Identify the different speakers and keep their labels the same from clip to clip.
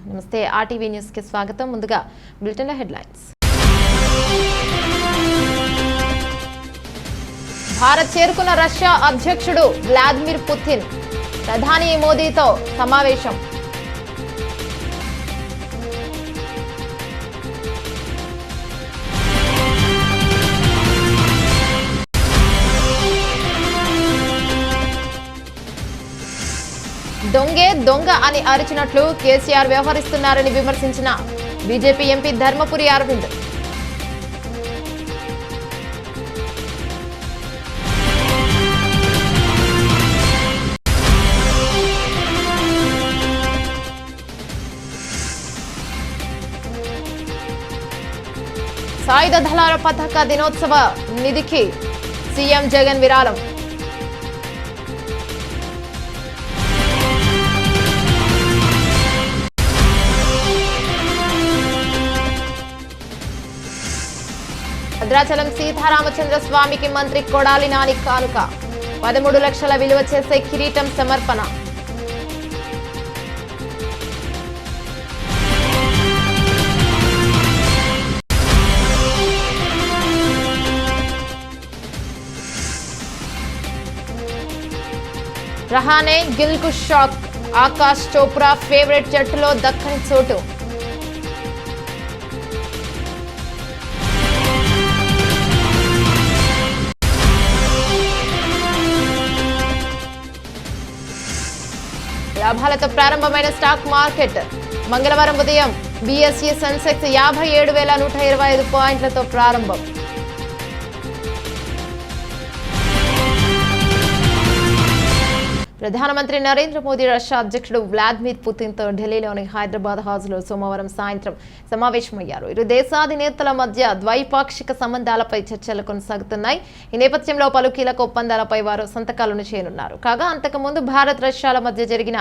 Speaker 1: నమస్తే RTV news కి స్వాగతం. ముందుగా బులెటిన్ హెడ్లైన్స్. భారత్ చేరుకున్న రష్యా అధ్యక్షుడు వ్లాదిమిర్ పుతిన్ ప్రధాని మోదీతో సమావేశం. దొంగే దొంగ అని అరిచినట్లు కేసీఆర్ వ్యవహరిస్తున్నారని విమర్శించిన బీజేపీ ఎంపీ ధర్మపురి అరవింద్. సాయుధ దళాల పతాక దినోత్సవ నిధికి సీఎం జగన్ విరాళం. భద్రాచలం సీతారామచంద్ర స్వామికి మంత్రి కొడాలి నాని కానుక 13 లక్షల విలువ చేసే కిరీటం సమర్పణ. రహానే గిల్ కు షాక్, ఆకాష్ చోప్రా ఫేవరెట్ జట్టులో దక్కని చోటు. లాభాలతో ప్రారంభమైన స్టాక్ మార్కెట్ మంగళవారం ఉదయం బీఎస్ఈ సెన్సెక్స్ 57,125 పాయింట్లతో ప్రారంభం. ప్రధానమంత్రి నరేంద్ర మోదీ రష్యా అధ్యక్షుడు వ్లాదిమిర్ పుతిన్ తో ఢిల్లీలోని హైదరాబాద్ హౌస్లో సోమవారం సాయంత్రం సమావేశమయ్యారు. ఇరు దేశాధినేతల మధ్య ద్వైపాక్షిక సంబంధాలపై చర్చలు కొనసాగుతున్నాయి. ఈ నేపథ్యంలో పలు కీలక ఒప్పందాలపై వారు సంతకాలను చేయనున్నారు. కాగా అంతకుముందు భారత్ రష్యాల మధ్య జరిగిన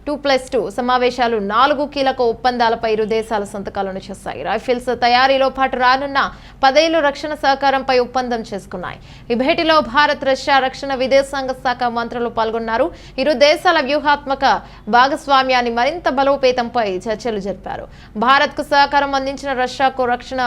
Speaker 1: 2+2 సమావేశాలు 4 కీలక ఒప్పందాలపై ఇరు దేశాలు సంతకాలను చేశాయి. రైఫిల్స్ తయారీలో పాటు రానున్న 10 ఏళ్ల రక్షణ సహకారంపై ఒప్పందం చేసుకున్నాయి. ఈ భేటీలో భారత్ రష్యా రక్షణ విదేశాంగ శాఖ మంత్రులు పాల్గొన్నారు. ఇరు దేశాల వ్యూహాత్మక భాగస్వామ్యాన్ని మరింత బలోపేతంపై చర్చలు జరిపారు. భారత్ కు సహకారం అందించిన రష్యాకు రక్షణ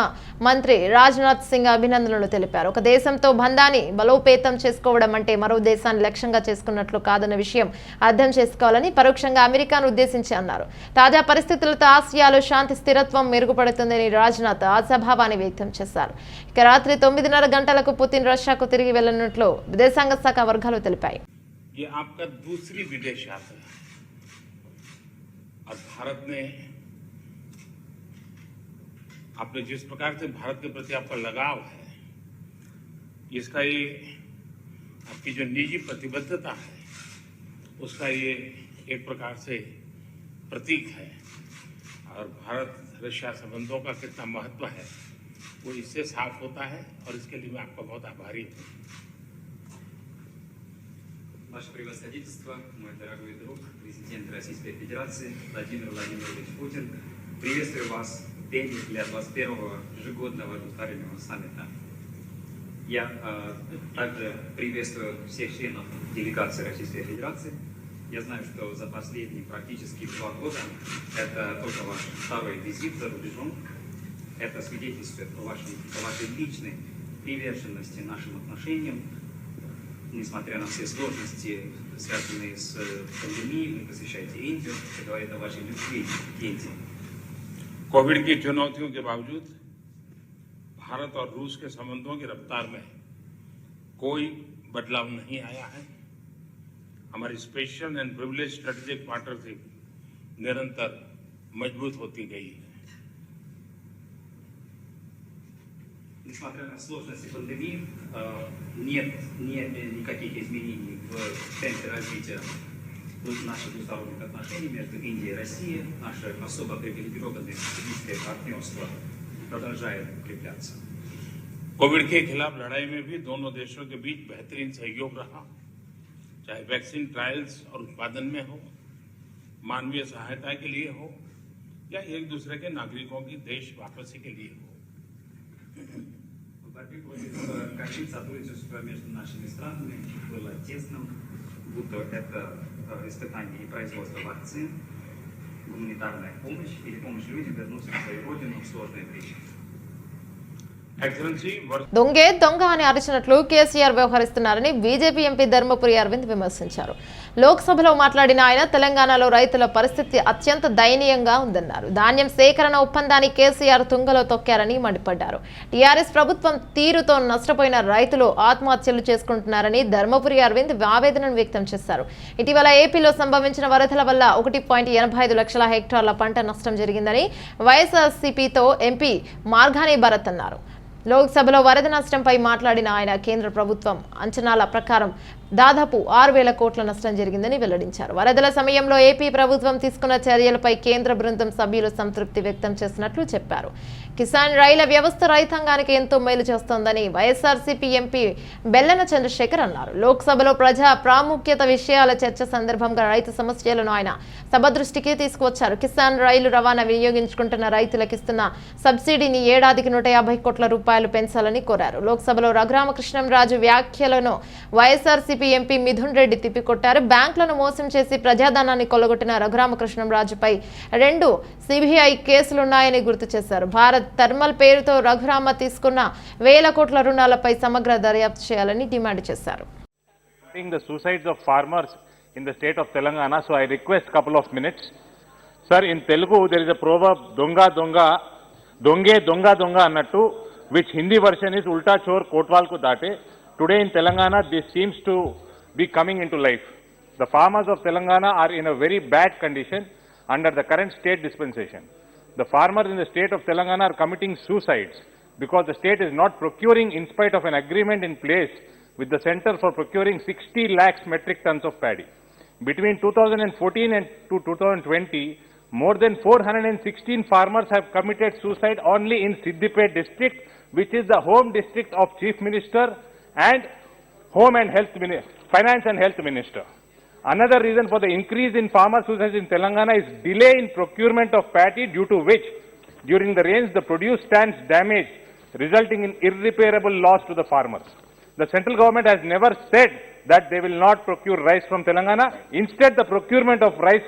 Speaker 1: మంత్రి రాజ్నాథ్ సింగ్ అభినందనలు తెలిపారు. ఒక దేశంతో బంధాన్ని బలోపేతం చేసుకోవడం అంటే మరో దేశాన్ని లక్ష్యంగా చేసుకున్నట్లు కాదన్న విషయం అర్థం చేసుకోవాలని పరోక్షంగా అమెరికాను ఉద్దేశించి అన్నారు. తాజా పరిస్థితులతో ఆసియాలో శాంతి స్థిరత్వం మెరుగుపడుతుందని రాజ్నాథ్ ఆశాభావాన్ని వ్యక్తం చేశారు. ఇక రాత్రి 9:30 గంటలకు పుతిన్ రష్యాకు తిరిగి వెళ్లనున్నట్లు విదేశాంగ శాఖ వర్గాలు తెలిపాయి.
Speaker 2: ये आपका दूसरी विदेश यात्रा और भारत ने आपने जिस प्रकार से भारत के प्रति आपका लगाव है, इसका ये आपकी जो निजी प्रतिबद्धता है उसका ये एक प्रकार से प्रतीक है और भारत रशिया संबंधों का कितना महत्व है वो इससे साफ होता है और इसके लिए मैं आपका बहुत आभारी हूँ.
Speaker 3: Ваше превосходительство, мой дорогой друг, президент Российской Федерации Владимир Владимирович Путин, приветствую вас в день для 21-го ежегодного двустороннего саммита. Я также приветствую всех членов делегации Российской Федерации. Я знаю, что за последние практически 2 года это только ваш второй визит за рубежом. Это свидетельствует о вашей личной приверженности нашим отношениям. Несмотря на все сложности, связанные с пандемией, вы посещаете Индию, это говорит о вашей любви к Индии.
Speaker 2: कोविड की चुनौतियों के बावजूद भारत और रूस के संबंधों की रफ्तार में कोई बदलाव नहीं आया है. हमारी special and privilege strategic partnership निरंतर मजबूत होती गई है.
Speaker 3: Несмотря на сложности пандемии, нет никаких изменений в темпе развития наших двусторонних отношений между Индией и Россией. Наше особо привилегированное стратегическое партнерство продолжает укрепляться.
Speaker 2: कोविड के खिलाफ लड़ाई में भी दोनों देशों के बीच बेहतरीन सहयोग रहा, चाहे वैक्सीन ट्रायल्स और उत्पादन में हो, मानवीय सहायता के लिए हो या एक दूसरे के नागरिकों की देश वापसी के लिए हो.
Speaker 3: В борьбе против ковид сотрудничество между нашими странами было тесным, будто это испытание и производство вакцин, гуманитарная помощь или помощь людям вернуться в свою родину в сложное время.
Speaker 2: एक्सलेंसी वर्ष
Speaker 1: దొంగే దొంగ అని అరిచినట్లు కేసీఆర్ వ్యవహరిస్తున్నారని బీజేపీ ఎంపీ ధర్మపురి అరవింద్ విమర్శించారు. లోక్సభలో మాట్లాడిన ఆయన తెలంగాణలో రైతుల పరిస్థితి అత్యంత దయనీయంగా ఉందన్నారు. ధాన్యం సేకరణ ఒప్పందాన్ని కేసీఆర్ తుంగలో తొక్కారని మండిపడ్డారు. టీఆర్ఎస్ ప్రభుత్వం తీరుతో నష్టపోయిన రైతులు ఆత్మహత్యలు చేసుకుంటున్నారని ధర్మపురి అరవింద్ ఆవేదనను వ్యక్తం చేశారు. ఇటీవల ఏపీలో సంభవించిన వరదల వల్ల 1.85 లక్షల హెక్టార్ల పంట నష్టం జరిగిందని వైఎస్ఆర్సీపీతో ఎంపీ మార్గాని భరత్ అన్నారు. లోక్సభలో వరద నష్టంపై మాట్లాడిన ఆయన కేంద్ర ప్రభుత్వం అంచనాల ప్రకారం దాదాపు 6,000 కోట్ల నష్టం జరిగిందని వెల్లడించారు. వరదల సమయంలో ఏపీ ప్రభుత్వం తీసుకున్న చర్యలపై కేంద్ర బృందం సభ్యులు సంతృప్తి వ్యక్తం చేసినట్లు చెప్పారు. కిసాన్ రైళ్ల వ్యవస్థ రైతాంగానికి ఎంతో మేలు చేస్తోందని వైఎస్ఆర్సీపీ ఎంపీ బెల్లన చంద్రశేఖర్ అన్నారు. లోక్సభలో ప్రజా ప్రాముఖ్యత విషయాల చర్చ సందర్భంగా రైతు సమస్యలను ఆయన సభ దృష్టికి తీసుకువచ్చారు. కిసాన్ రైలు రవాణా వినియోగించుకుంటున్న రైతులకు ఇస్తున్న సబ్సిడీని ఏడాదికి 150 కోట్ల రూపాయలు పెంచాలని కోరారు. లోక్సభలో రఘురామకృష్ణంరాజు వ్యాఖ్యలను వైఎస్ఆర్సీపీ ఎంపీ మిథున్ రెడ్డి తిప్పికొట్టారు. బ్యాంకులను మోసం చేసి ప్రజాధనాన్ని కొల్లగొట్టిన రఘురామకృష్ణంరాజుపై 2 సిబిఐ కేసులున్నాయని గుర్తు చేశారు. భారత్ థర్మల్ పేరుతో రఘురామ తీసుకున్న 1,000 కోట్ల రుణాలపై సమగ్ర దర్యాప్తు చేయాలని డిమాండ్ చేశారు.
Speaker 4: The suicides of farmers in the state of Telangana, so I request couple of minutes. Sir, in Telugu there is a proverb, donga donga, donge donga donga annattu, which Hindi version is ulta chor kotwal ko date. Today in Telangana this seems to be coming into life. The farmers of Telangana are in a very bad condition under the current state dispensation. The farmers in the state of Telangana are committing suicides because the state is not procuring in spite of an agreement in place with the center for procuring 60 lakhs metric tons of paddy. Between 2014 and to 2020, more than 416 farmers have committed suicide only in Siddipet district, which is the home district of Chief Minister and Finance and Health Minister. Another reason for the increase in farmer suicides in Telangana is delay in procurement of paddy, due to which during the rains the produce stands damaged, resulting in irreparable loss to the farmers. The central government has never said that they will not procure rice from Telangana. Instead, the procurement of rice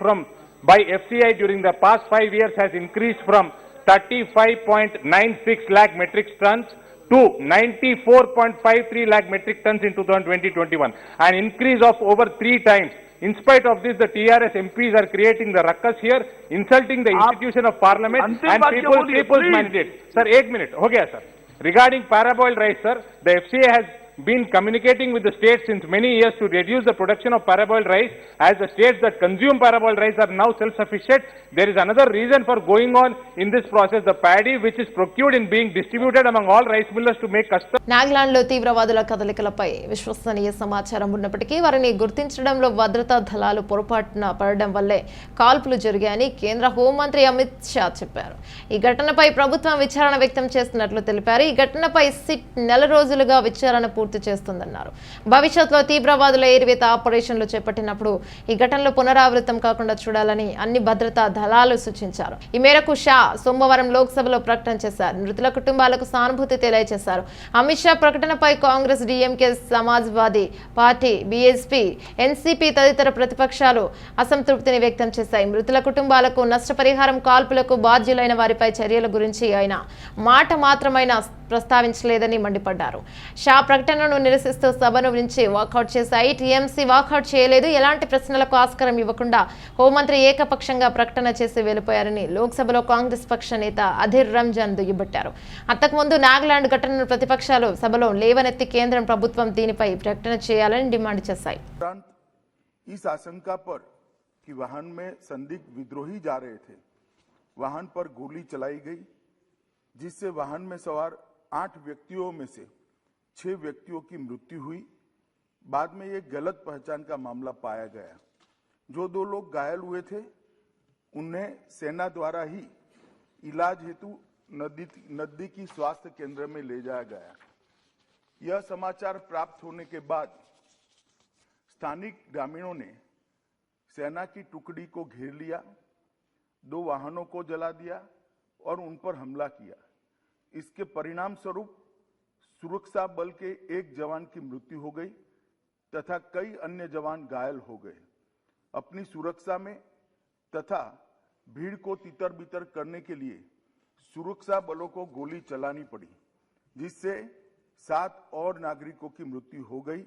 Speaker 4: by FCI during the past 5 years has increased from 35.96 lakh metric tons to 94.53 lakh metric tons in 2020-21, an increase of over 3 times. In spite of this, the TRS MPs are creating the ruckus here, insulting the institution of parliament and people's mandate. Sir, 1 minute. Okay, sir. Regarding paraboiled rice, sir, the FCA has been communicating with the states since many years to reduce the production of parboiled rice, as the states that consume parboiled rice are now self-sufficient. There is another reason for going on in this process. The paddy which is procured in being distributed among all rice millers to make custom.
Speaker 1: నాగాలాండ్లో తీవ్రవాదుల కదలికలపై విశ్వసనీయ సమాచారం ఉన్నప్పటికీ వారిని గుర్తించడంలో భద్రతా దళాలు పొరపాటున పడడం వల్లే కాల్పులు జరిగాయని కేంద్ర హోంమంత్రి అమిత్ షా చెప్పారు. ఈ ఘటనపై ప్రభుత్వం విచారణ వ్యక్తం చేస్తున్నట్లు తెలిపారు. ఈ ఘటనపై సిట్ 4 రోజులుగా విచారణ పూర్తి చేస్తుందన్నారు. భవిష్యత్తులో తీవ్రవాదుల ఏరివేత ఆపరేషన్లు చేపట్టినప్పుడు ఈ ఘటనలు పునరావృతం కాకుండా చూడాలని అన్ని భద్రతా దళాలు సూచించారు. ఈ మేరకు షా సోమవారం లోక్సభలో ప్రకటన చేశారు. మృతుల కుటుంబాలకు సానుభూతి తెలియజేశారు. అమిత్ షా ప్రకటనపై కాంగ్రెస్, డీఎంకే, సమాజ్వాదీ పార్టీ, బీఎస్పీ, ఎన్సీపీ తదితర ప్రతిపక్షాలు అసంతృప్తిని వ్యక్తం చేశాయి. మృతుల కుటుంబాలకు నష్టపరిహారం, కాల్పులకు బాధ్యులైన వారిపై చర్యల గురించి ఆయన మాట మాత్రమైనా ప్రస్తావించలేదని మండిపడ్డారు. షా ప్రకటనను నిరసిస్తూ సభను నుంచి వాకౌట్ చేశాయి. టీఎంసీ వాకౌట్ చేయలేదు. ఎలాంటి ప్రశ్నలకు ఆస్కారం ఇవ్వకుండా హోంమంత్రి ఏకపక్షంగా ప్రకటన చేసి వెళ్లిపోయారని లోక్సభలో కాంగ్రెస్ పక్ష నేత అధీర్ రంజాన్ దుయ్యబట్టారు. అంతకుముందు నాగాలాండ్ ఘటనను ప్రతిపక్షాలు సభలో లేవనెత్తి కేంద్రం ప్రభుత్వం దీనిపై ప్రకటన చేయాలని డిమాండ్ చేశాయి.
Speaker 5: इस आशंका पर कि वाहन में संदिग्ध विद्रोही जा रहे थे, वाहन पर गोली चलाई गई, जिससे वाहन में सवार 8 व्यक्तियों में से 6 व्यक्तियों की मृत्यु हुई। बाद में ये गलत पहचान का मामला पाया गया। जो 2 लोग घायल हुए थे उन्हें सेना द्वारा ही इलाज हेतु नजदीकी स्वास्थ्य केंद्र में ले जाया गया। यह समाचार प्राप्त होने के बाद स्थानिक ग्रामीणों ने सेना की टुकड़ी को घेर लिया, 2 वाहनों को जला दिया और उन पर हमला किया। इसके परिणाम स्वरूप सुरक्षा बल के 1 जवान की मृत्यु हो गई तथा कई अन्य जवान घायल हो गए। अपनी सुरक्षा में तथा भीड़ को तितर बितर करने के लिए सुरक्षा बलों को गोली चलानी पड़ी, जिससे 7 और नागरिकों की मृत्यु हो गई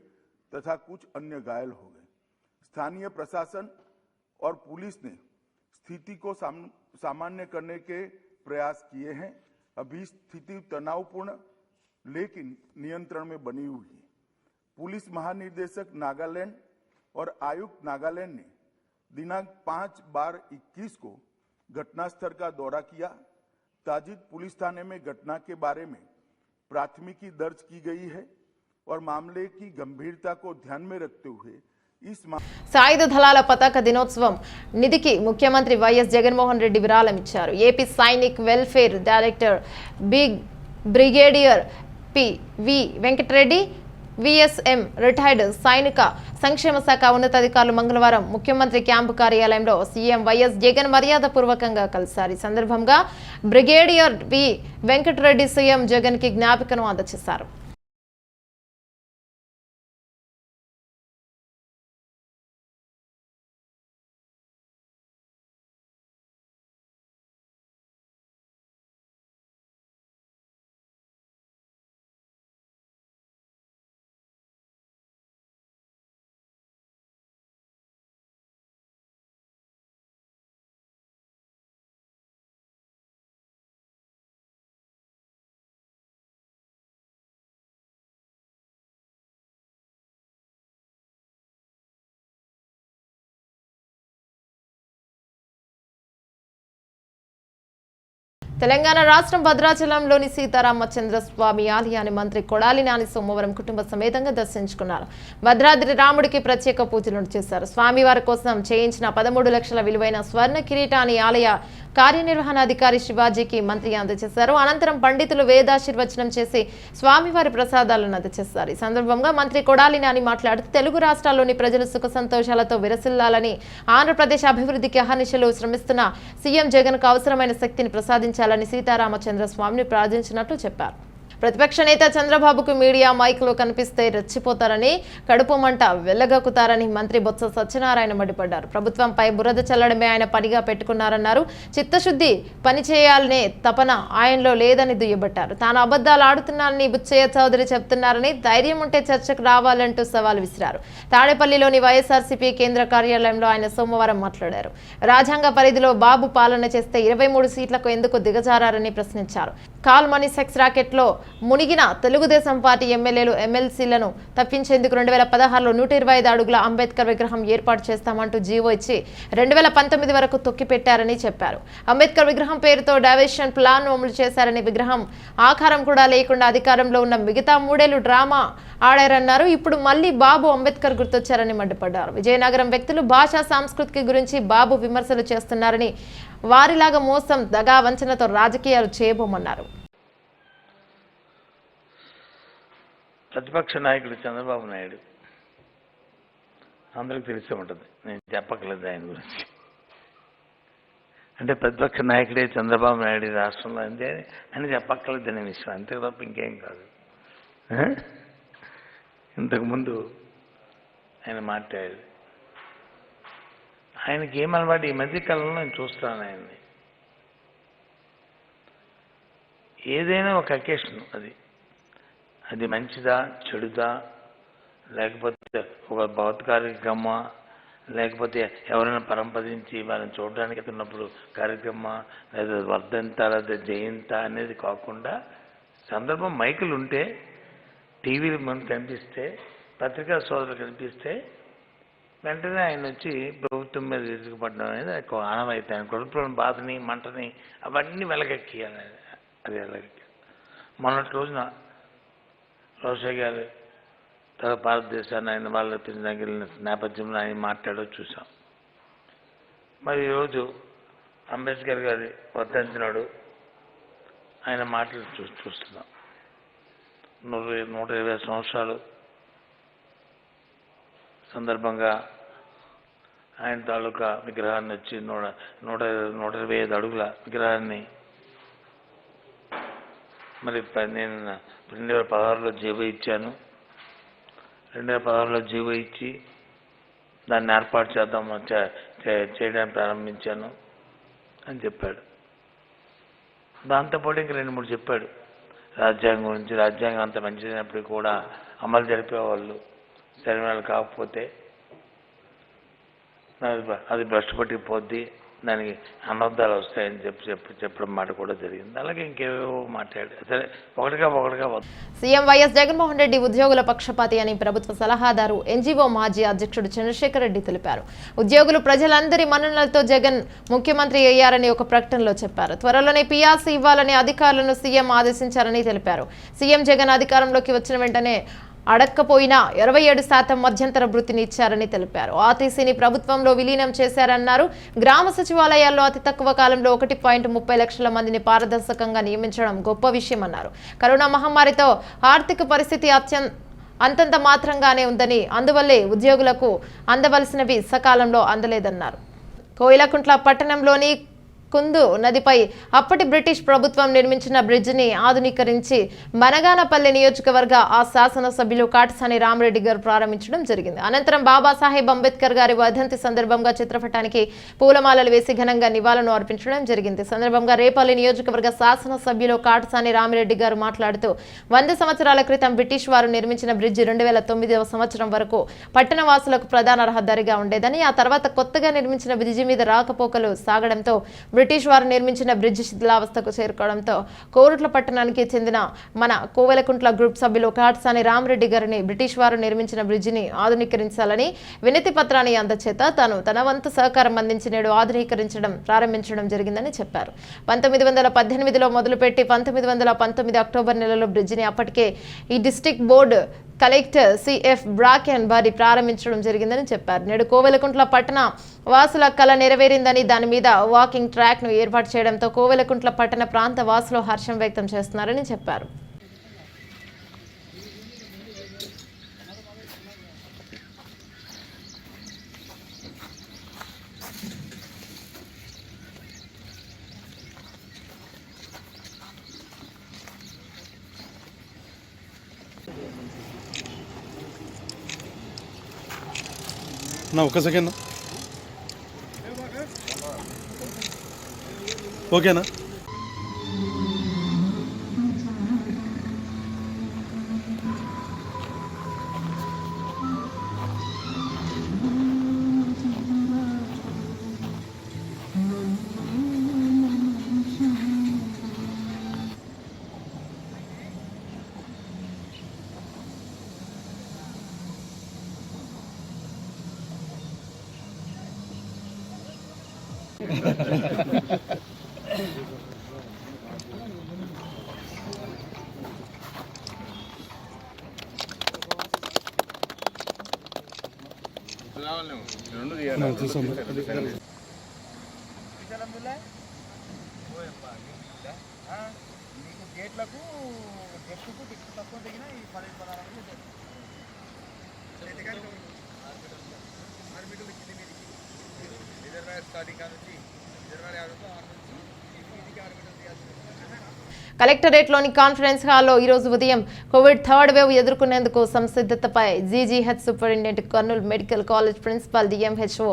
Speaker 5: तथा कुछ अन्य घायल हो गए। स्थानीय प्रशासन और पुलिस ने स्थिति को सामान्य करने के प्रयास किए हैं। अभी स्थिति तनावपूर्ण लेकिन नियंत्रण में बनी हुई है। पुलिस महानिदेशक नागालैंड और आयुक्त नागालैंड ने दिनांक 5/12/21 को घटनास्थल का दौरा किया। ताजिद पुलिस थाने में घटना के बारे में प्राथमिकी दर्ज की गई है और मामले की गंभीरता को ध्यान में रखते हुए
Speaker 1: సాయుధ దళాల పతాక దినోత్సవం నిధికి ముఖ్యమంత్రి వైఎస్ జగన్మోహన్ రెడ్డి విరాళం ఇచ్చారు. AP Sainik welfare director brigadier V Venkatareddy, VSM retired సైనిక సంక్షేమ శాఖ ఉన్నతాధికారులు మంగళవారం ముఖ్యమంత్రి క్యాంపు కార్యాలయంలో సీఎం వైఎస్ జగన్ మర్యాదపూర్వకంగా కలిశారు. ఈ సందర్భంగా brigadier V Venkatareddy CM Jagan కి జ్ఞాపికను అందజేశారు. తెలంగాణ రాష్ట్రం భద్రాచలంలోని సీతారామచంద్ర స్వామి ఆలయాన్ని మంత్రి కొడాలి నాని సోమవారం కుటుంబ సమేతంగా దర్శించుకున్నారు. భద్రాద్రి రాముడికి ప్రత్యేక పూజలు చేశారు. స్వామివారి కోసం చేయించిన 13 లక్షల విలువైన స్వర్ణ కిరీటాన్ని ఆలయ కార్యనిర్వహణాధికారి శివాజీకి మంత్రి అందజేశారు. అనంతరం పండితులు వేదాశీర్వచనం చేసి స్వామివారి ప్రసాదాలను అందజేశారు. ఈ సందర్భంగా మంత్రి కొడాలి నాని మాట్లాడుతూ తెలుగు రాష్ట్రాల్లోని ప్రజలు సుఖ సంతోషాలతో విరసిల్లాలని, ఆంధ్రప్రదేశ్ అభివృద్ధికి అహర్నిశలు శ్రమిస్తున్న సీఎం జగన్ కు అవసరమైన శక్తిని ప్రసాదించాలని సీతారామచంద్ర స్వామిని ప్రార్థించినట్లు చెప్పారు. ప్రతిపక్ష నేత చంద్రబాబుకు మీడియా మైక్లో కనిపిస్తే రెచ్చిపోతారని, కడుపు మంట వెళ్లగక్కుతారని మంత్రి బొత్స సత్యనారాయణ మండిపడ్డారు. ప్రభుత్వంపై బురద చల్లడమే ఆయన పనిగా పెట్టుకున్నారన్నారు. చిత్తశుద్ధి పనిచేయాలనే తపన ఆయనలో లేదని దుయ్యబట్టారు. తాను అబద్ధాలు ఆడుతున్నానని బుచ్చయ్య చౌదరి చెప్తున్నారని, ధైర్యం ఉంటే చర్చకు రావాలంటూ సవాల్ విసిరారు. తాడేపల్లిలోని వైఎస్ఆర్సీపీ కేంద్ర కార్యాలయంలో ఆయన సోమవారం మాట్లాడారు. రాజ్యాంగ పరిధిలో బాబు పాలన చేస్తే 23 సీట్లకు ఎందుకు దిగజారని ప్రశ్నించారు. కాల్ మనీ సెక్స్ రాకెట్ లో మునిగిన తెలుగుదేశం పార్టీ ఎమ్మెల్యేలు, ఎమ్మెల్సీలను తప్పించేందుకు 2016లో 125 అడుగుల అంబేద్కర్ విగ్రహం ఏర్పాటు చేస్తామంటూ జీవో ఇచ్చి 2019 వరకు తొక్కిపెట్టారని చెప్పారు. అంబేద్కర్ విగ్రహం పేరుతో డైవర్షన్ ప్లాన్ అమలు చేశారని, విగ్రహం ఆకారం కూడా లేకుండా అధికారంలో ఉన్న మిగతా 3 ఏళ్లు డ్రామా ఆడారన్నారు. ఇప్పుడు మళ్లీ బాబు అంబేద్కర్ గుర్తొచ్చారని మండిపడ్డారు. విజయనగరం వ్యక్తులు భాషా సంస్కృతి గురించి బాబు విమర్శలు చేస్తున్నారని, వారిలాగా మోసం, దగా, వంచనతో రాజకీయాలు చేయబోమన్నారు.
Speaker 6: ప్రతిపక్ష నాయకుడు చంద్రబాబు నాయుడు అందరికి తెలిసే ఉంటుంది, నేను చెప్పక్కర్లేదు ఆయన గురించి. అంటే ప్రతిపక్ష నాయకుడే చంద్రబాబు నాయుడు రాష్ట్రంలో అంతే అని చెప్పక్కర్లేదు అనే విషయం, అంతే తప్ప ఇంకేం కాదు. ఇంతకుముందు ఆయన మాట్లాడాడు. ఆయనకి ఏమలవాటు, ఈ మధ్యకాలంలో నేను చూస్తాను ఆయన్ని, ఏదైనా ఒక అకేషన్, అది మంచిదా చెడుదా, లేకపోతే ఒక భౌతిక కార్యక్రమమా, లేకపోతే ఎవరైనా పరంపదించి వాళ్ళని చూడడానికి ఉన్నప్పుడు కార్యక్రమమా, లేదా వర్ధంత, లేదా జయంత అనేది కాకుండా సందర్భం మైకులు ఉంటే, టీవీలు మనకు కనిపిస్తే, పత్రికా సోదరులు కనిపిస్తే వెంటనే ఆయన వచ్చి ప్రభుత్వం మీద విరుచుకుపడడం అనేది ఆనవాయితీ. ఆయన కడుపులోని బాధని, మంటని అవన్నీ వెలగెక్కియాలి. అది వెలగెక్కి మొన్నటి రోజున రోషయ్య గారు భారతదేశాన్ని ఆయన వాళ్ళ తగిలిన నేపథ్యంలో ఆయన మాట్లాడో చూసాం. మరి ఈరోజు అంబేద్కర్ గారి వర్ధంతినాడు ఆయన మాటలు చూస్తున్నాం. 120 సంవత్సరాలు సందర్భంగా ఆయన తాలూకా విగ్రహాన్ని వచ్చి 125 అడుగుల విగ్రహాన్ని మరి నేను 2016లో జీవో ఇచ్చాను. 2016లో జీవో ఇచ్చి దాన్ని ఏర్పాటు చేయడానికి ప్రారంభించాను. అని చెప్పాడు. దాంతోపాటు ఇంక 2, 3 చెప్పాడు. రాజ్యాంగం గురించి, రాజ్యాంగం అంత మంచిదైనప్పటికీ కూడా అమలు జరిపేవాళ్ళు సరైన వాళ్ళు కాకపోతే అది భ్రష్టు పట్టిపోద్ది, దానికి అనర్థాలు వస్తాయని చెప్పడం మాట కూడా జరిగింది. అలాగే ఇంకేవో మాట్లాడారు. సరే, ఒకటిగా
Speaker 1: సీఎం వైఎస్ జగన్మోహన్ రెడ్డి ఉద్యోగుల పక్షపాతి అని ప్రభుత్వ సలహాదారు ఎన్జీఓ మాజీ అధ్యక్షుడు చంద్రశేఖర్ రెడ్డి తెలిపారు. ఉద్యోగులు ప్రజలందరి మన్ననలతో జగన్ ముఖ్యమంత్రి అయ్యారని ఒక ప్రకటనలో చెప్పారు. త్వరలోనే పీఆర్సీ ఇవ్వాలని అధికారులను సీఎం ఆదేశించారని తెలిపారు. సీఎం జగన్ అధికారంలోకి వచ్చిన వెంటనే అడక్కపోయినా 27% మధ్యంతర వృత్తిని ఇచ్చారని తెలిపారు. ఆర్టీసీని ప్రభుత్వంలో విలీనం చేశారన్నారు. గ్రామ సచివాలయాల్లో అతి తక్కువ కాలంలో 1.30 లక్షల మందిని పారదర్శకంగా నియమించడం గొప్ప విషయమన్నారు. కరోనా మహమ్మారితో ఆర్థిక పరిస్థితి అంతంత మాత్రంగానే ఉందని, అందువల్లే ఉద్యోగులకు అందవలసినవి సకాలంలో అందలేదన్నారు. కోయిలకుంట్ల పట్టణంలోని కుందు నదిపై అప్పటి బ్రిటిష్ ప్రభుత్వం నిర్మించిన బ్రిడ్జిని ఆధునీకరించి మనగానపల్లి నియోజకవర్గ ఆ శాసనసభ్యులు కాటసాని రామరెడ్డి గారు ప్రారంభించడం జరిగింది. అనంతరం బాబాసాహెబ్ అంబేద్కర్ గారి వర్ధంతి సందర్భంగా చిత్రపటానికి పూలమాలలు వేసి ఘనంగా నివాళులను అర్పించడం జరిగింది. సందర్భంగా రేపల్లి నియోజకవర్గ శాసనసభ్యులు కాటసాని రామరెడ్డి గారు మాట్లాడుతూ 100 సంవత్సరాల క్రితం బ్రిటిష్ వారు నిర్మించిన బ్రిడ్జి 2009వ సంవత్సరం వరకు పట్టణ వాసులకు ప్రధాన రహదారిగా ఉండేదని, ఆ తర్వాత కొత్తగా నిర్మించిన బ్రిడ్జి మీద రాకపోకలు సాగడంతో బ్రిటిష్ వారు నిర్మించిన బ్రిడ్జి శిథిలావస్థకు చేరుకోవడంతో కోరుట్ల పట్టణానికి చెందిన మన కోవెలకుంట్ల గ్రూప్ సభ్యులు కాటసాని రామరెడ్డి గారిని బ్రిటిష్ వారు నిర్మించిన బ్రిడ్జిని ఆధునీకరించాలని వినతి పత్రాన్ని అందచేత తాను తన వంతు సహకారం అందించి నేడు ప్రారంభించడం జరిగిందని చెప్పారు. 1918లో మొదలుపెట్టి 1919 అక్టోబర్ నెలలో బ్రిడ్జిని అప్పటికే ఈ డిస్ట్రిక్ట్ బోర్డు కలెక్టర్ సిఎఫ్ బ్రాకెన్ వారి ప్రారంభించడం జరిగిందని చెప్పారు. నేడు కోవెలకుంట్ల పట్టణ వాసుల కళ నెరవేరిందని, దాని మీద వాకింగ్ ట్రాక్ ను ఏర్పాటు చేయడంతో కోవెలకుంట్ల పట్టణ ప్రాంత వాసులు హర్షం వ్యక్తం చేస్తున్నారని చెప్పారు.
Speaker 7: నా ఒక్క సెకండ్ ఓకేనా? కలెక్టరేట్లోని కాన్ఫరెన్స్ హాల్లో ఈరోజు ఉదయం కోవిడ్ థర్డ్ వేవ్ ఎదుర్కొనేందుకు సంసిద్ధతపై GGH superintendent Kurnool medical college principal DMHO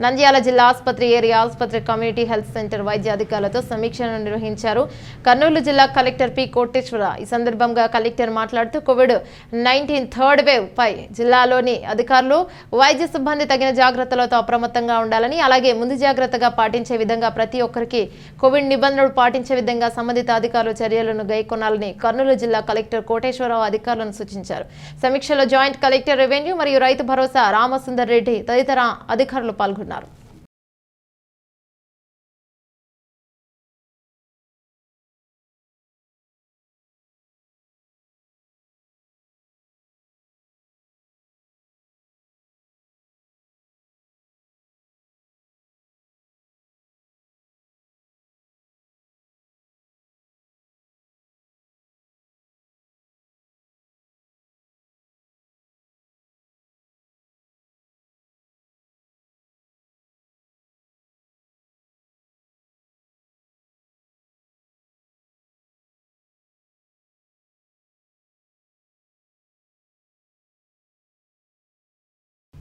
Speaker 7: Nandyal జిల్లా ఆసుపత్రి ఏరియా ఆసుపత్రి కమ్యూనిటీ హెల్త్ సెంటర్ వైద్య అధికారులతో సమీక్షను నిర్వహించారు. కర్నూలు జిల్లా కలెక్టర్ పి కోటేశ్వర ఈ సందర్భంగా కలెక్టర్ మాట్లాడుతూ కోవిడ్-19 థర్డ్ వేవ్ పై జిల్లాలోని అధికారులు వైద్య సిబ్బంది తగిన జాగ్రత్తలతో అప్రమత్తంగా ఉండాలని, అలాగే ముందు జాగ్రత్తగా పాటించే విధంగా ప్రతి ఒక్కరికి కోవిడ్ నిబంధనలు పాటించే విధంగా సంబంధిత అధికారులు చర్యలను గైకొనాలని కర్నూలు జిల్లా కలెక్టర్ కోటేశ్వరరావు అధికారులను సూచించారు. సమీక్షలో జాయింట్ కలెక్టర్ రెవెన్యూ మరియు రైతు భరోసా రామసుందర్ రెడ్డి తదితర అధికారులు పాల్గొన్నారు.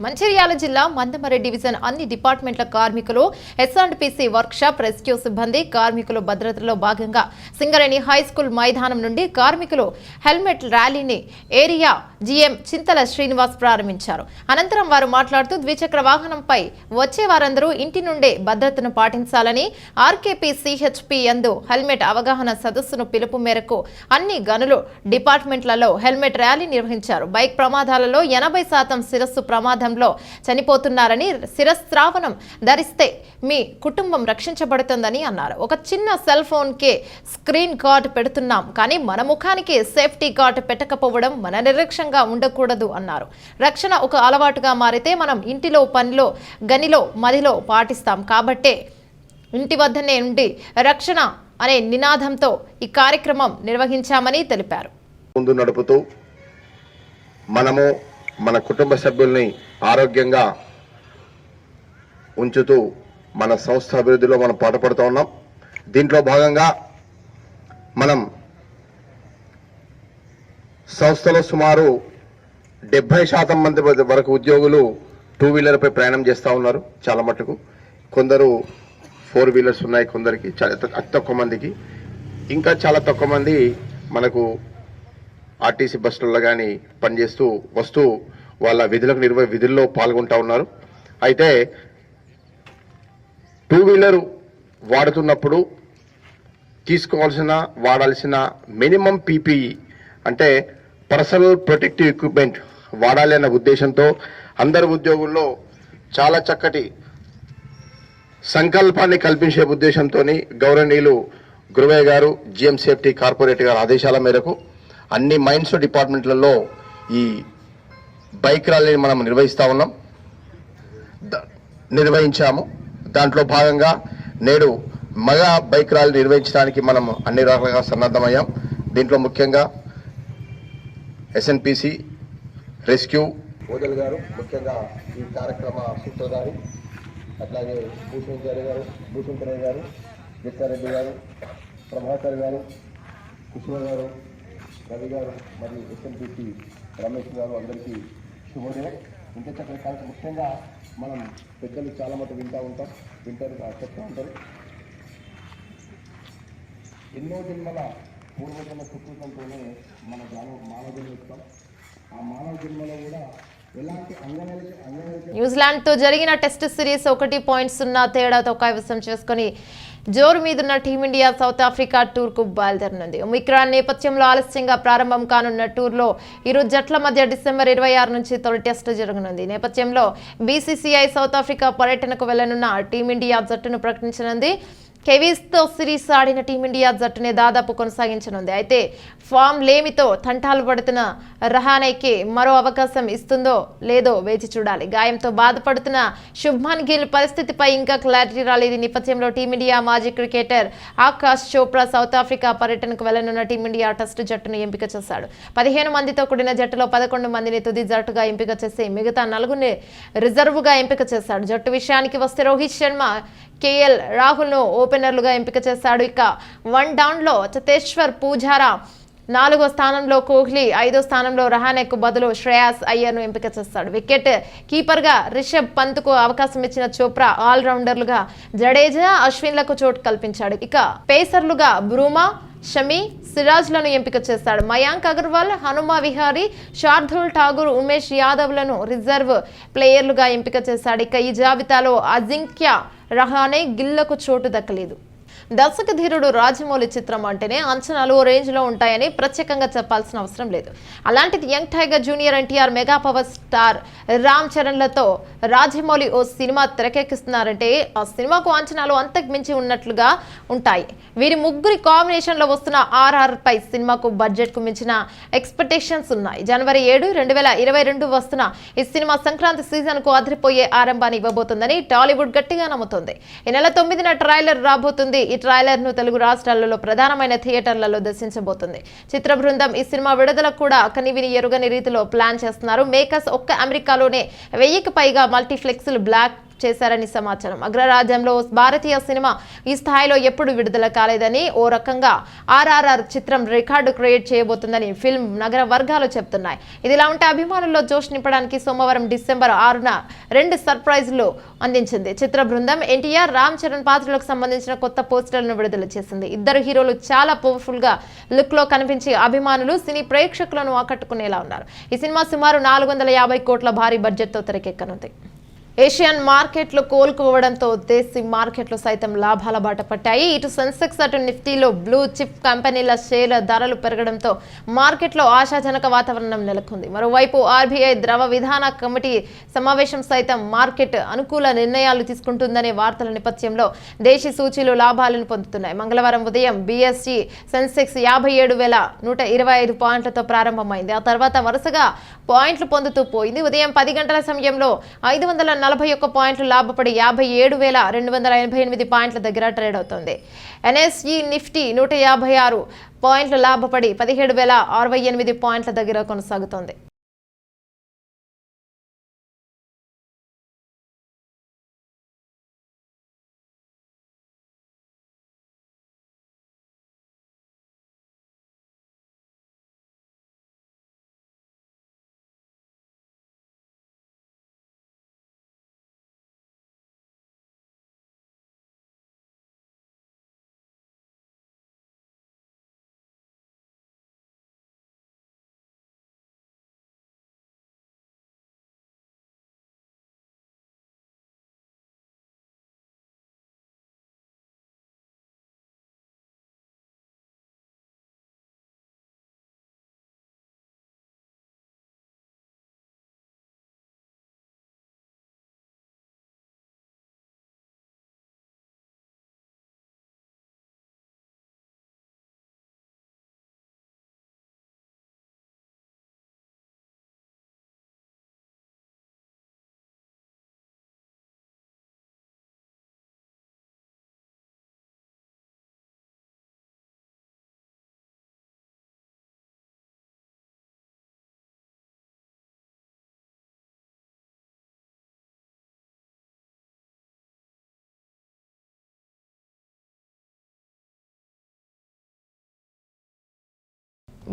Speaker 1: మంచిర్యాల జిల్లా మందమరి డివిజన్ అన్ని డిపార్ట్మెంట్ల కార్మికులు ఎస్ఆర్పీసీ వర్క్షాప్ రెస్క్యూ సిబ్బంది కార్మికులు భద్రతలో భాగంగా సింగరేణి హైస్కూల్ మైదానం నుండి కార్మికులు హెల్మెట్ ర్యాలీని ఏరియా జీఎం చింతల శ్రీనివాస్ ప్రారంభించారు. అనంతరం వారు మాట్లాడుతూ ద్విచక్ర వాహనంపై వచ్చే వారందరూ ఇంటి నుండే భద్రతను పాటించాలని ఆర్కేపీ సిహెచ్పి యందు హెల్మెట్ అవగాహన సదస్సును పిలుపు మేరకు అన్ని గనులు డిపార్ట్మెంట్లలో హెల్మెట్ ర్యాలీ నిర్వహించారు. బైక్ ప్రమాదాలలో 80% శిరస్సు ప్రమాదంలో చనిపోతున్నారని, శిరస్త్రావణం ధరిస్తే మీ కుటుంబం రక్షించబడుతుందని అన్నారు. ఒక చిన్న సెల్ ఫోన్ కే స్క్రీన్ గార్డ్ పెడుతున్నాం కానీ మన ముఖానికి సేఫ్టీ గార్డ్ పెట్టకపోవడం మన నిర్లక్ష్యంగా ఉండకూడదు అన్నారు. రక్షణ ఒక అలవాటుగా మారితే మనం ఇంటిలో, పనిలో, గనిలో, మదిలో పాటిస్తాం. కాబట్టే ఇంటి వద్దనే ఉండి రక్షణ అనే నినాదంతో ఈ కార్యక్రమం నిర్వహించామని తెలిపారు.
Speaker 8: ముందు నడుపుతూ మనము మన కుటుంబ సభ్యుల్ని ఆరోగ్యంగా ఉంచుతూ మన సంస్థ అభివృద్ధిలో మనం పాటుపడుతూ ఉన్నాం. దీంట్లో భాగంగా మనం సంస్థలో సుమారు 70% మంది వరకు ఉద్యోగులు 2 వీలర్పై ప్రయాణం చేస్తూ ఉన్నారు. చాలా మటుకు కొందరు 4 వీలర్స్ ఉన్నాయి, కొందరికి అతి తక్కువ మందికి, ఇంకా చాలా తక్కువ మంది మనకు ఆర్టీసీ బస్సులలో కానీ పనిచేస్తూ వస్తూ వాళ్ళ విధుల్లో పాల్గొంటూ ఉన్నారు. అయితే 2 వీలర్ వాడుతున్నప్పుడు వాడాల్సిన మినిమం పీపీఈ అంటే పర్సనల్ ప్రొటెక్టివ్ ఎక్విప్మెంట్ వాడాలి అన్న ఉద్దేశంతో అందరు ఉద్యోగుల్లో చాలా చక్కటి సంకల్పాన్ని కల్పించే ఉద్దేశంతో గౌరవనీయులు గురువయ్య గారు, జిఎం సేఫ్టీ కార్పొరేట్ గారి ఆదేశాల మేరకు అన్ని మైన్స్ డిపార్ట్మెంట్లలో ఈ బైక్ ర్యాలీని మనం నిర్వహించాము. దాంట్లో భాగంగా నేడు మగా బైక్ ర్యాలీ నిర్వహించడానికి మనం అన్ని రకాలుగా సన్నద్ధమయ్యాం. దీంట్లో ముఖ్యంగా ఎస్ఎన్పిసి రెస్క్యూ ఓదల్ గారు ముఖ్యంగా ఈ కార్యక్రమ సూత్రధారి, అట్లాగే భూషణ్ గారు, విత్తారెడ్డి గారు, ప్రభాకర్ గారు, కిషోర్ గారు, రవి గారు మరియు ఎస్ఎన్పిసి రమేష్ గారు, అందరికీ శుభోదయం. ఇంత చక్కటి కార్యక్రమం ముఖ్యంగా మనం పెద్దలు చాలా మటుకు చెప్తూ ఉంటారు. ఎన్నో జన్మల పూర్వజన్మ సుకృతంతోనే మన మానవ జన్మ ఇస్తాం. ఆ మానవ జన్మలో కూడా ఎలాంటి
Speaker 1: న్యూజిలాండ్ తో జరిగిన టెస్ట్ సిరీస్ 1.0 తేడాతో కైవసం చేసుకుని జోరు మీదున్న టీమిండియా సౌత్ ఆఫ్రికా టూర్కు బయలుదేరనుంది. ఒమిక్రాన్ నేపథ్యంలో ఆలస్యంగా ప్రారంభం కానున్న టూర్లో ఇరు జట్ల మధ్య డిసెంబర్ 26 నుంచి తొలి టెస్ట్ జరగనుంది. నేపథ్యంలో బీసీసీఐ సౌత్ ఆఫ్రికా పర్యటనకు వెళ్లనున్న టీమిండియా జట్టును ప్రకటించనుంది. కెవీస్తో సిరీస్ ఆడిన టీమిండియా జట్టునే దాదాపు కొనసాగించనుంది. అయితే ఫామ్ లేమితో తంటాలు పడుతున్న రహానేకి మరో అవకాశం ఇస్తుందో లేదో వేచి చూడాలి. గాయంతో బాధపడుతున్న శుభ్మన్ గిల్ పరిస్థితిపై ఇంకా క్లారిటీ రాలేదు. నేపథ్యంలో టీమిండియా మాజీ cricketer Akash Chopra south Africa పర్యటనకు వెళ్లనున్న టీమిండియా టెస్ట్ జట్టును ఎంపిక చేశాడు. 15 మందితో కూడిన జట్టులో 11 మందిని తుది జట్టుగా ఎంపిక చేసి మిగతా 4 రిజర్వ్గా ఎంపిక చేశాడు. జట్టు విషయానికి వస్తే రోహిత్ శర్మ, కేఎల్ రాహుల్ను ఓపెనర్లుగా ఎంపిక చేశాడు. ఇక 1 డౌన్లో చతేశ్వర్ పూజారా, 4వ స్థానంలో కోహ్లీ, 5వ స్థానంలో రహానేకు బదులు శ్రేయాస్ అయ్యర్ను ఎంపిక చేస్తాడు. వికెట్ కీపర్గా రిషబ్ పంత్కు అవకాశం ఇచ్చిన చోప్రా ఆల్రౌండర్లుగా జడేజా, అశ్విన్లకు చోటు కల్పించాడు. ఇక పేసర్లుగా బ్రూమా, షమి, సిరాజ్లను ఎంపిక చేశాడు. మయాంక్ అగర్వాల్, హనుమా విహారీ, శార్దుల్ ఠాగూర్, ఉమేష్ యాదవ్లను రిజర్వ్ ప్లేయర్లుగా ఎంపిక చేశాడు. ఇక ఈ జాబితాలో అజింక్య రహానే, గిల్లకు చోటు దక్కలేదు. దర్శక ధీరుడు రాజమౌళి చిత్రం అంటేనే అంచనాలు రేంజ్లో ఉంటాయని ప్రత్యేకంగా చెప్పాల్సిన అవసరం లేదు. అలాంటిది young tiger junior NTR, mega power star Ram చరణ్లతో రాజమౌళి ఓ సినిమా తెరకెక్కిస్తున్నారంటే ఆ సినిమాకు అంచనాలు అంతకు మించి ఉన్నట్లుగా ఉంటాయి. వీరి ముగ్గురి కాంబినేషన్లో వస్తున్న RRR పై సినిమాకు బడ్జెట్కు మించిన ఎక్స్పెక్టేషన్స్ ఉన్నాయి. జనవరి 7, 2022 వస్తున్న ఈ సినిమా సంక్రాంతి సీజన్కు అదిరిపోయే ఆరంభాన్ని ఇవ్వబోతుందని టాలీవుడ్ గట్టిగా నమ్ముతుంది. ఈ నెల 9న ట్రైలర్ రాబోతుంది. ఈ ట్రైలర్ ను తెలుగు రాష్ట్రాలలో ప్రధానమైన థియేటర్లలో దర్శించబోతుంది. చిత్ర బృందం ఈ సినిమా విడుదలకు కూడా కనివిని ఎరుగని రీతిలో ప్లాన్ చేస్తున్నారు. మేకర్స్ ఒక్క అమెరికాలోనే 1000కి పైగా మల్టీప్లెక్స్లు బ్లాక్ చేశారని సమాచారం. అగ్రరాజ్యంలో భారతీయ సినిమా ఈ స్థాయిలో ఎప్పుడు విడుదల కాలేదని, ఓ రకంగా RRR చిత్రం రికార్డు క్రియేట్ చేయబోతుందని ఫిల్మ్ నగర వర్గాలు చెప్తున్నాయి. ఇదిలా ఉంటే అభిమానుల్లో జోష్ నింపడానికి సోమవారం డిసెంబర్ 6న 2 సర్ప్రైజ్లు అందించింది. చిత్ర బృందం ఎన్టీఆర్, రామ్ చరణ్ పాత్రలకు సంబంధించిన కొత్త పోస్టర్లను విడుదల చేసింది. ఇద్దరు హీరోలు చాలా పవర్ఫుల్ గా లుక్ లో కనిపించి అభిమానులు, సినీ ప్రేక్షకులను ఆకట్టుకునేలా ఉన్నారు. ఈ సినిమా సుమారు 450 కోట్ల భారీ బడ్జెట్ తో తెరకెక్కనుంది. ఏషియన్ మార్కెట్లు కోలుకోవడంతో దేశీ మార్కెట్లు సైతం లాభాల బాట పట్టాయి. ఇటు సెన్సెక్స్ అటు నిఫ్టీలో బ్లూ చిప్ కంపెనీల షేర్ల ధరలు పెరగడంతో మార్కెట్లో ఆశాజనక వాతావరణం నెలకొంది. మరోవైపు RBI ద్రవ విధాన కమిటీ సమావేశం సైతం మార్కెట్ అనుకూల నిర్ణయాలు తీసుకుంటుందనే వార్తల నేపథ్యంలో దేశీ సూచీలు లాభాలను పొందుతున్నాయి. మంగళవారం ఉదయం BSE సెన్సెక్స్ 57,125 పాయింట్లతో ప్రారంభమైంది. ఆ తర్వాత వరుసగా పాయింట్లు పొందుతూ పోయింది. ఉదయం 10 గంటల సమయంలో 541 పాయింట్లు లాభపడి 57,288 పాయింట్ల దగ్గర ట్రేడ్ అవుతోంది. NSE నిఫ్టీ 156 పాయింట్లు లాభపడి 17,068 పాయింట్ల దగ్గర కొనసాగుతోంది.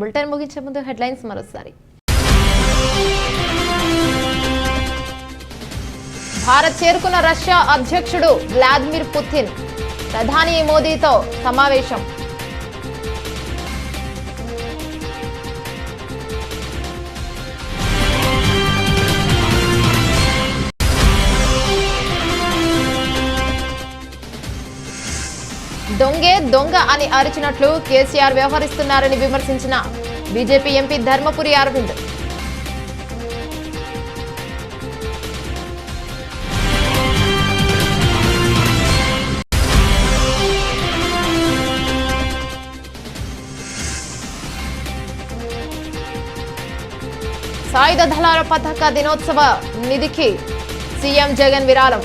Speaker 1: బులెటిన్ ముగించే ముందు హెడ్లైన్స్ మరోసారి. భారత్ చేరుకున్న రష్యా అధ్యక్షుడు వ్లాదిమిర్ పుతిన్, ప్రధాని మోదీతో సమావేశం. దొంగే దొంగ అని అరిచినట్లు కేసీఆర్ వ్యవహరిస్తున్నారని విమర్శించిన బీజేపీ ఎంపీ ధర్మపురి అరవింద్. సాయుధ దళాల పతాక దినోత్సవ నిధికి సీఎం జగన్ విరాళం.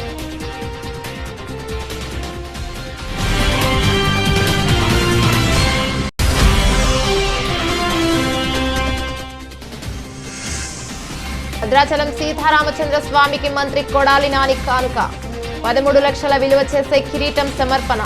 Speaker 1: భద్రాచలం సీతారామచంద్ర స్వామికి మంత్రి కొడాలి నాని కానుక, 13 లక్షల విలువ చేసే కిరీటం సమర్పణ.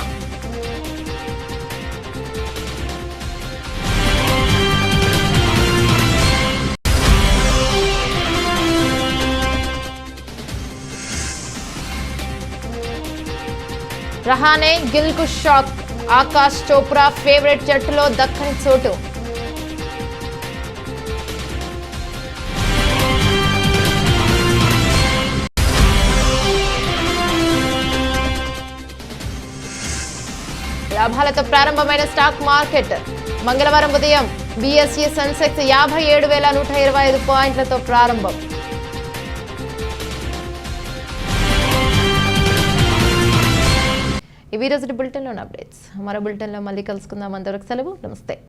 Speaker 1: రహానే గిల్ కు షాక్, ఆకాష్ చోప్రా ఫేవరెట్ జట్టులో దక్కని చోటు. లాభాలతో ప్రారంభమైన స్టాక్ మార్కెట్. మంగళవారం ఉదయం BSE సెన్సెక్స్ 57,125 పాయింట్లతో ప్రారంభం. ఇవి రోజు బులెటిన్లోని అప్డేట్స్. మరో బులెటిన్లో మళ్ళీ కలుసుకుందాం. అంతవరకు సెలవు, నమస్తే.